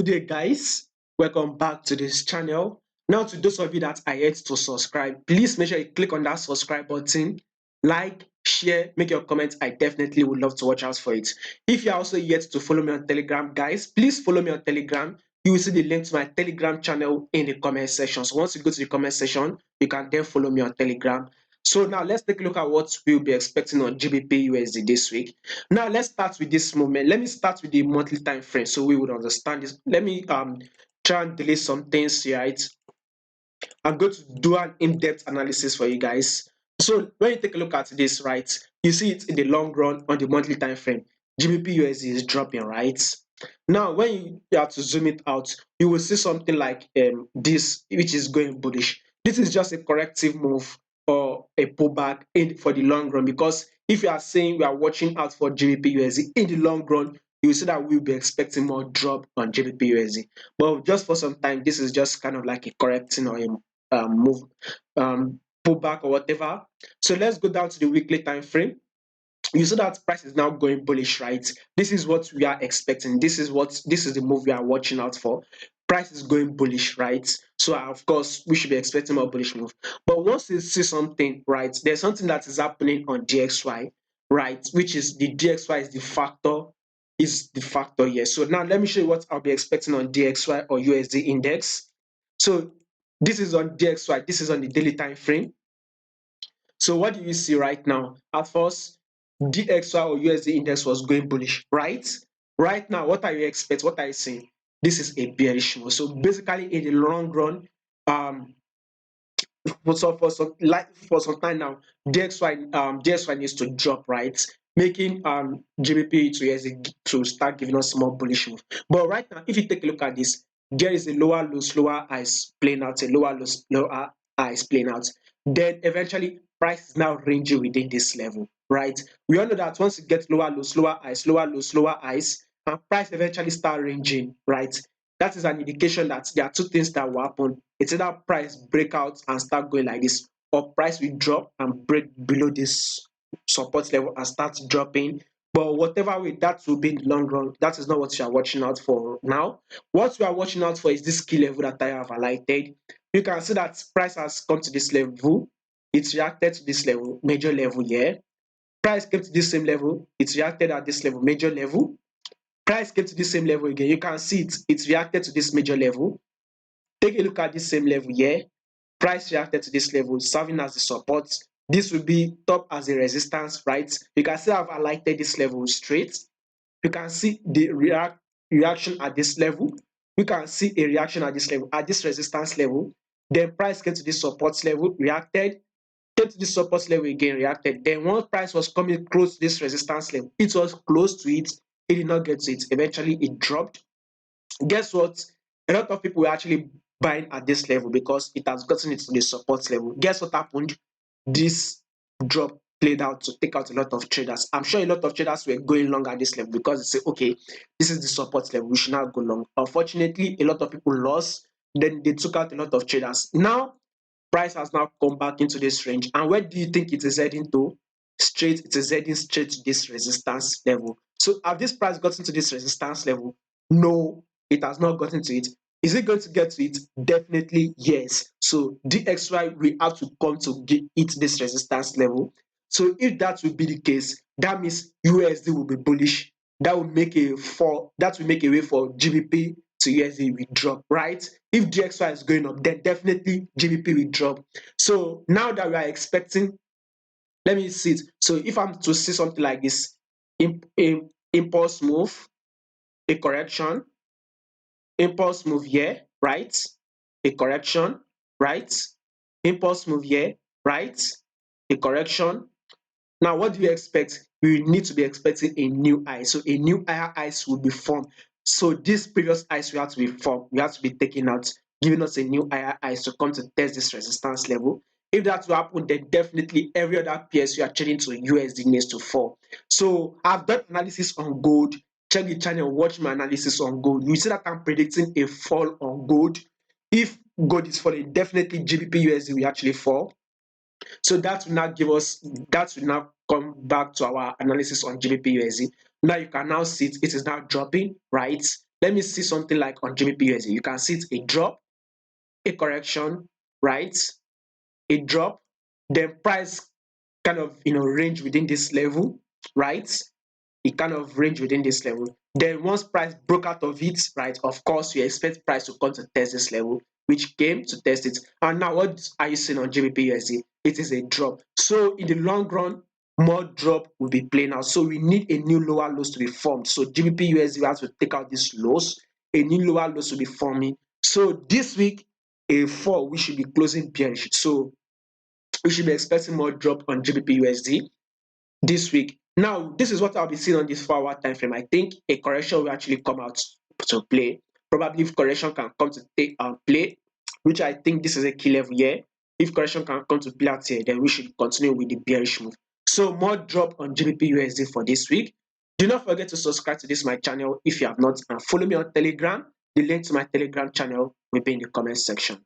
Good day, guys. Welcome back to this channel. Now, to those of you that are yet to subscribe, please make sure you click on that subscribe button, like, share, make your comments. I definitely would love to watch out for it. If you are also yet to follow me on Telegram, guys, please follow me on Telegram. You will see the link to my Telegram channel in the comment section. So once you go to the comment section, you can then follow me on Telegram. So now let's take a look at what we'll be expecting on GBP USD this week. Now let's start with this moment. Let me start with the monthly time frame so we would understand this. Let me try and delete some things here, right? I'm going to do an in-depth analysis for you guys. So when you take a look at this, right, you see it in the long run on the monthly time frame. GBP USD is dropping, right? Now, when you have to zoom it out, you will see something like this, which is going bullish. This is just a corrective move or a pullback for the long run, because if you are saying we are watching out for GBP USD in the long run, you will see that we'll be expecting more drop on GBP USD. But just for some time, this is just kind of like a correcting or a move, pullback or whatever. So let's go down to the weekly time frame. You see that price is now going bullish, right? This is what we are expecting. This is the move we are watching out for. Price is going bullish, right? So of course we should be expecting more bullish move. But once you see something, right, there's something that is happening on DXY, right? Which is the DXY is the factor here. So now let me show you what I'll be expecting on DXY or USD index. So this is on DXY, this is on the daily time frame. So what do you see right now? At first, DXY or USD index was going bullish, right? Right now, what are you expecting? What are you seeing? This is a bearish move. So basically, in the long run, for some time now, DXY needs to drop, right? Making GBP to USD to start giving us more bullish move. But right now, if you take a look at this, there is a lower lows, lower highs playing out, a lower lows, lower highs playing out. Then eventually, price is now ranging within this level, right? We all know that once you get lower lows, lower highs, lower lows, lower highs, and price eventually start ranging, right? That is an indication that there are two things that will happen. It's either price break out and start going like this, or price will drop and break below this support level and start dropping. But whatever way, that will be in the long run. That is not what you are watching out for now. What we are watching out for is this key level that I have highlighted. You can see that price has come to this level. It's reacted to this level, major level here. Price came to this same level. It's reacted at this level, major level. Price came to this same level again. You can see it's reacted to this major level. Take a look at this same level here. Price reacted to this level, serving as the support. This will be top as a resistance, right? You can see I've highlighted this level straight. You can see the reaction at this level. You can see a reaction at this level, at this resistance level. Then price came to this support level, reacted, came to this support level again, reacted. Then once price was coming close to this resistance level, it was close to it. It did not get to it. Eventually, it dropped. Guess what? A lot of people were actually buying at this level because it has gotten it to the support level. Guess what happened? This drop played out to take out a lot of traders. I'm sure a lot of traders were going long at this level because they say, okay, this is the support level, we should not go long. Unfortunately, a lot of people lost. Then they took out a lot of traders. Now, price has now come back into this range. And where do you think it is heading to? Straight, it is heading straight to this resistance level. So have this price gotten to this resistance level? No, it has not gotten to it. Is it going to get to it? Definitely yes. So DXY will have to come to hit this resistance level. So if that will be the case, that means USD will be bullish. That will make a fall. That will make a way for GBP to USD will drop, right? If DXY is going up, then definitely GBP will drop. So now that we are expecting, let me see it. So if I'm to see something like this, impulse move, a correction, impulse move here, right? A correction, right? Impulse move here, right? A correction. Now, what do you expect? We need to be expecting a new high. So a new higher highs will be formed. So this previous highs will have to be formed. We have to be taken out, giving us a new higher highs to come to test this resistance level. If that will happen, then definitely every other PSU are changing to USD needs to fall. So I've done analysis on gold. Check the channel, watch my analysis on gold. You see that I'm predicting a fall on gold. If gold is falling, definitely GBP USD will actually fall. So that will now come back to our analysis on GBP USD. Now you can now see it is now dropping, right? let me see something like on GBPUSD. You can see it's a drop, a correction, right? A drop, then price kind of range within this level, right? It kind of range within this level. Then once price broke out of it, right, of course you expect price to come to test this level, which came to test it. And now what are you seeing on GBPUSD? It is a drop. So in the long run, more drop will be playing out. So we need a new lower lows to be formed. So GBPUSD has to take out these lows. A new lower lows will be forming. So this week, a fall, we should be closing bearish. So we should be expecting more drop on GBPUSD this week. Now, this is what I'll be seeing on this 4-hour time frame. I think a correction will actually come out to play. Probably if correction can come to play, which I think this is a key level here. If correction can come to play out here, then we should continue with the bearish move. So more drop on GBP for this week. Do not forget to subscribe to this my channel if you have not, and follow me on Telegram. The link to my Telegram channel will be in the comment section.